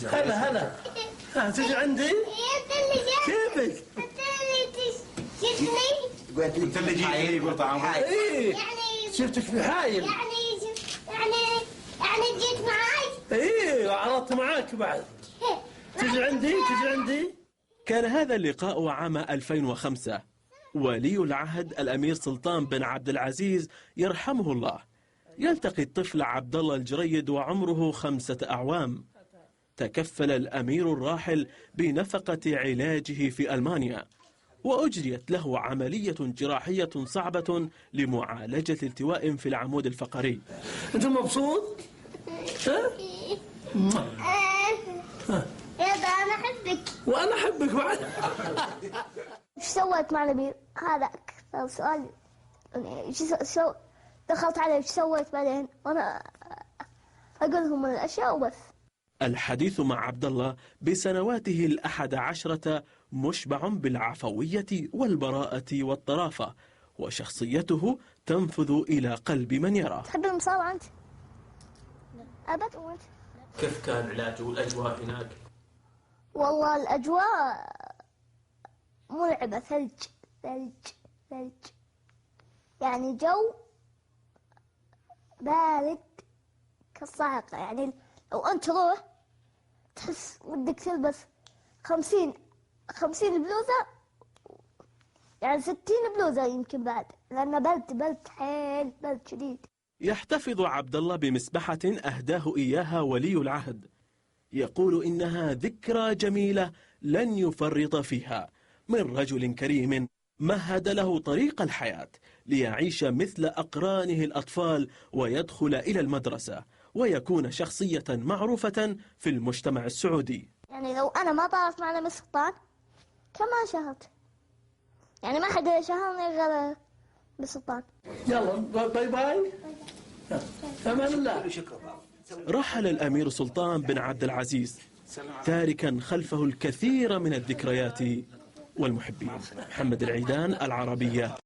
هلا هلا. تجي عندي؟ كيفك؟ قلت لي اللي جيت يقول طعام ايه شفتك في حايل يعني جيت معاي. ايه وعرضت معاك بعد. تجي عندي. كان هذا اللقاء عام 2005. ولي العهد الأمير سلطان بن عبد العزيز يرحمه الله يلتقي الطفل عبد الله الجريد وعمره 5 أعوام. تكفل الأمير الراحل بنفقة علاجه في ألمانيا، وأجريت له عملية جراحية صعبة لمعالجة التواء في العمود الفقري. أنت مبسوط؟ يابا أنا أحبك. وأنا أحبك بعد. إيش سويت مع نبيل؟ هذا أكثر سؤال. شو دخلت عليه إيش سويت بعدين؟ وأنا أقولهم من الأشياء وبس. الحديث مع عبد الله بسنواته 11 مشبع بالعفوية والبراءة والطرافة، وشخصيته تنفذ إلى قلب من يراه. تحب المصارعة أنت؟ أبد. وأنت؟ كيف كان علاجه والأجواء هناك؟ والله الأجواء مرعبة، ثلج. يعني جو بارد كالصاعقة. يعني لو أنت تروح تحس ودك تلبس 50 بلوزة، يعني 60 بلوزة يمكن بعد، لأنه برد حيل، برد شديد. يحتفظ عبد الله بمسبحة أهداه إياها ولي العهد، يقول إنها ذكرى جميلة لن يفرط فيها من رجل كريم مهد له طريق الحياة ليعيش مثل أقرانه الأطفال ويدخل إلى المدرسة ويكون شخصية معروفة في المجتمع السعودي. يعني لو أنا ما طارت معنا من سلطان كمان شهرت، يعني ما حد شهرني غير بسلطان. يلا باي باي. أمان الله. رحل الأمير سلطان بن عبد العزيز تاركا خلفه الكثير من الذكريات والمحبين. محمد العيدان، العربية.